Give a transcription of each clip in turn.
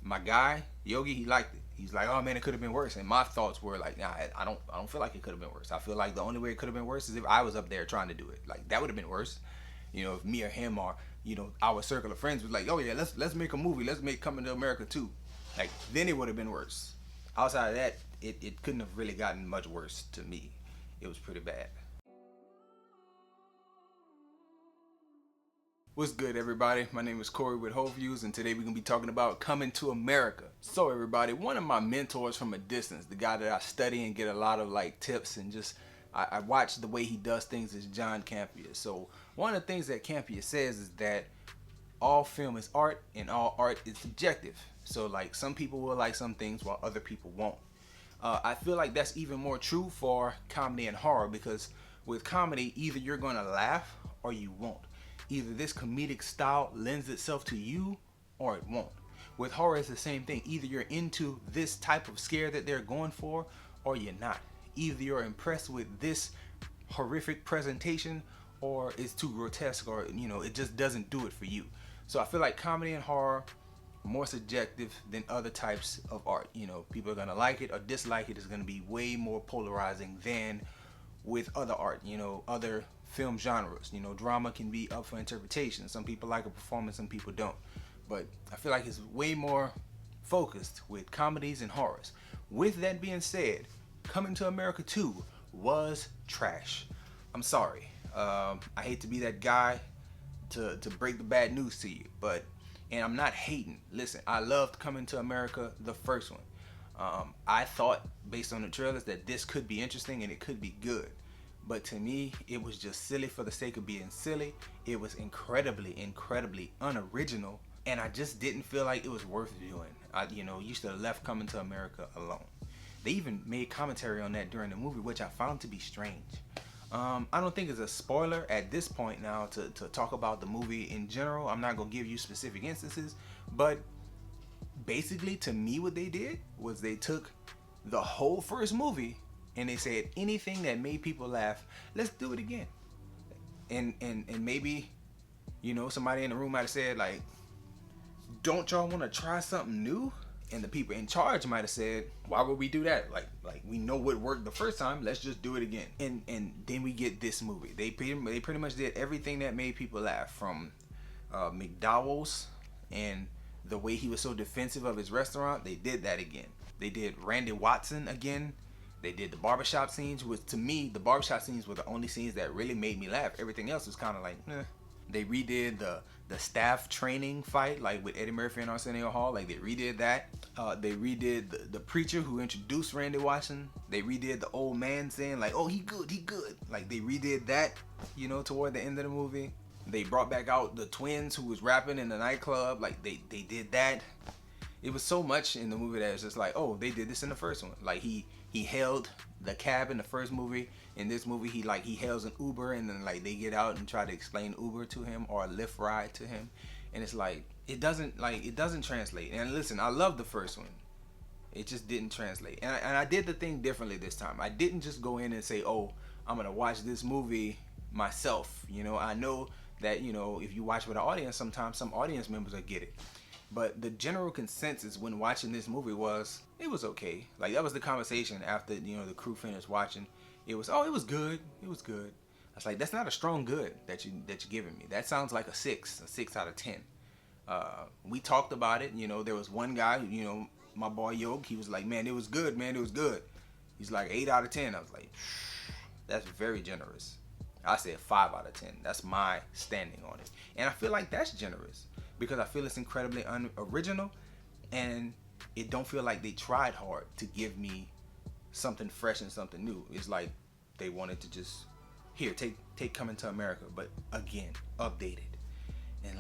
My guy Yogi, he liked it. He's like, oh man, it could have been worse. And my thoughts were like, nah, I don't feel like it could have been worse. I feel like the only way it could have been worse is if I was up there trying to do it. Like that would have been worse. If me or him or our circle of friends was like, oh yeah, let's make a movie. Let's make Coming to America 2. Like then it would have been worse. Outside of that, it couldn't have really gotten much worse to me. It was pretty bad. What's good, everybody? My name is Corey with Whole Views, and today we're going to be talking about Coming to America. So, everybody, one of my mentors from a distance, the guy that I study and get a lot of tips and just I watch the way he does things, is John Campea. So, one of the things that Campea says is that all film is art and all art is subjective. So, some people will like some things while other people won't. I feel like that's even more true for comedy and horror, because with comedy, either you're going to laugh or you won't. Either this comedic style lends itself to you or it won't. With horror, it's the same thing. Either you're into this type of scare that they're going for or you're not. Either you're impressed with this horrific presentation or it's too grotesque, or it just doesn't do it for you. So I feel like comedy and horror are more subjective than other types of art. People are going to like it or dislike it. Is going to be way more polarizing than with other art, other film genres. Drama can be up for interpretation. Some people like a performance, some people don't. But I feel like it's way more focused with comedies and horrors. With that being said, Coming to America 2 was trash. I'm sorry. I hate to be that guy to break the bad news to you, and I'm not hating. Listen, I loved Coming to America, the first one. I thought, based on the trailers, that this could be interesting and it could be good. But to me, it was just silly for the sake of being silly. It was incredibly unoriginal, and I just didn't feel like it was worth doing. You should have left Coming to America alone. They even made commentary on that during the movie, which I found to be strange. I don't think it's a spoiler at this point now to talk about the movie in general. I'm not going to give you specific instances, but basically, to me, what they did was they took the whole first movie and they said, anything that made people laugh, let's do it again. And maybe, somebody in the room might have said, don't y'all want to try something new? And the people in charge might have said, why would we do that? Like we know what worked the first time, let's just do it again. And then we get this movie. They pretty much did everything that made people laugh, from McDowell's and the way he was so defensive of his restaurant. They did that again. They did Randy Watson again. They did the barbershop scenes, which to me, the barbershop scenes were the only scenes that really made me laugh. Everything else was kind of like, eh. They redid the staff training fight, with Eddie Murphy and Arsenio Hall. They redid that. They redid the preacher who introduced Randy Watson. They redid the old man saying, oh, he good. They redid that, toward the end of the movie. They brought back out the twins who was rapping in the nightclub. They did that. It was so much in the movie that it's just oh, they did this in the first one. He hailed the cab in the first movie. In this movie, he hails an Uber, and then they get out and try to explain Uber to him or a Lyft ride to him, and it's it doesn't translate. And listen, I love the first one. It just didn't translate, and I did the thing differently this time. I didn't just go in and say, oh, I'm gonna watch this movie myself. I know that if you watch with an audience, sometimes some audience members will get it. But the general consensus when watching this movie was, it was okay. That was the conversation after the crew finished watching. It was, oh, it was good. It was good. I was that's not a strong good that you're giving me. That sounds like a 6 out of 10. We talked about it. There was one guy, my boy Yog. He was like, man, it was good, man, it was good. He's like 8 out of 10. I was like, that's very generous. I said 5 out of 10. That's my standing on it, and I feel like that's generous, because I feel it's incredibly unoriginal, and it don't feel like they tried hard to give me something fresh and something new. It's like they wanted to just, here, take Coming to America, but again, updated. And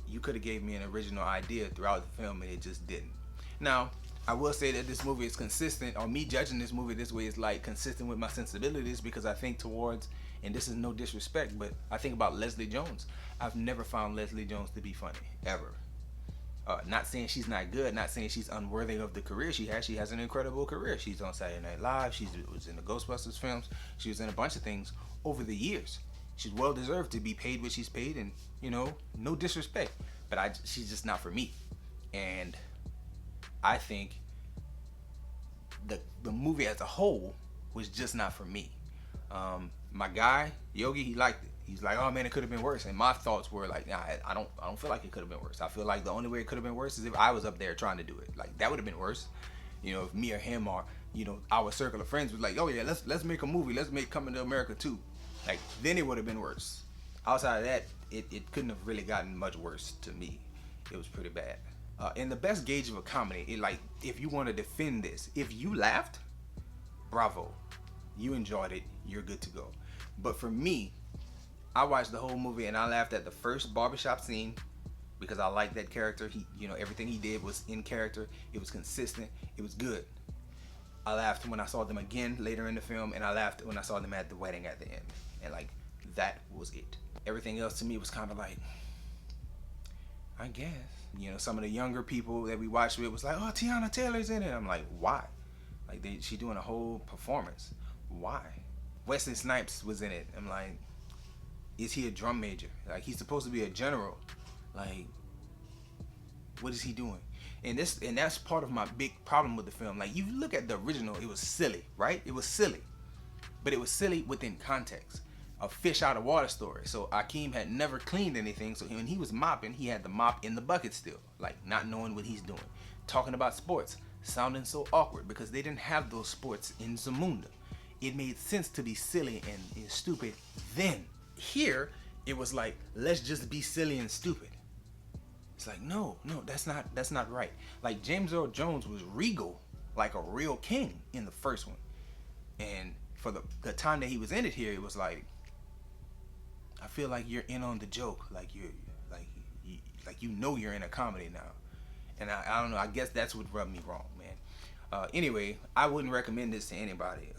you could have gave me an original idea throughout the film, and it just didn't. Now, I will say that this movie is consistent, or me judging this movie this way is consistent with my sensibilities, because I think towards, and this is no disrespect, but I think about Leslie Jones. I've never found Leslie Jones to be funny, ever. Not saying she's not good, not saying she's unworthy of the career she has. She has an incredible career. She's on Saturday Night Live. She was in the Ghostbusters films. She was in a bunch of things over the years. She's well deserved to be paid what she's paid, and no disrespect, but she's just not for me. And I think the movie as a whole was just not for me. My guy Yogi, he liked it. He's like, oh man, it could have been worse. And my thoughts were like, nah, I don't feel like it could have been worse. I feel like the only way it could have been worse is if I was up there trying to do it. Like that would have been worse. You know, if me or him or our circle of friends was like, oh yeah, let's make a movie. Let's make Coming to America 2. Like then it would have been worse. Outside of that, it couldn't have really gotten much worse to me. It was pretty bad. And the best gauge of a comedy, like if you want to defend this, if you laughed, bravo, you enjoyed it, you're good to go. But for me, I watched the whole movie and I laughed at the first barbershop scene because I liked that character. Everything he did was in character. It was consistent. It was good. I laughed when I saw them again later in the film, and I laughed when I saw them at the wedding at the end. And like that was it. Everything else to me was kind of like, I guess. Some of the younger people that we watched with was like, oh, Tiana Taylor's in it. I'm like, why? Like she doing a whole performance. Why? Wesley Snipes was in it. I'm like, is he a drum major? Like he's supposed to be a general. Like, what is he doing? And that's part of my big problem with the film. Like you look at the original, it was silly, right? It was silly, but it was silly within context. A fish out of water story. So Akeem had never cleaned anything, so when he was mopping, he had the mop in the bucket still, like not knowing what he's doing. Talking about sports, sounding so awkward because they didn't have those sports in Zamunda. It made sense to be silly and stupid then. Here, it was like, let's just be silly and stupid. It's like, no, that's not right. Like James Earl Jones was regal, like a real king in the first one. And for the time that he was in it here, it was like, I feel like you're in on the joke, like you're you're in a comedy now, and I don't know. I guess that's what rubbed me wrong, man. Anyway, I wouldn't recommend this to anybody.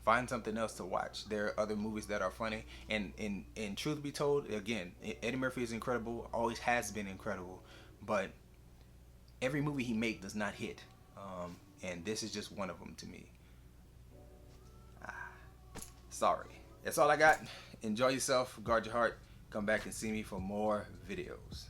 Find something else to watch. There are other movies that are funny, and truth be told, again, Eddie Murphy is incredible, always has been incredible, but every movie he makes does not hit, and this is just one of them to me. Sorry. That's all I got. Enjoy yourself. Guard your heart. Come back and see me for more videos.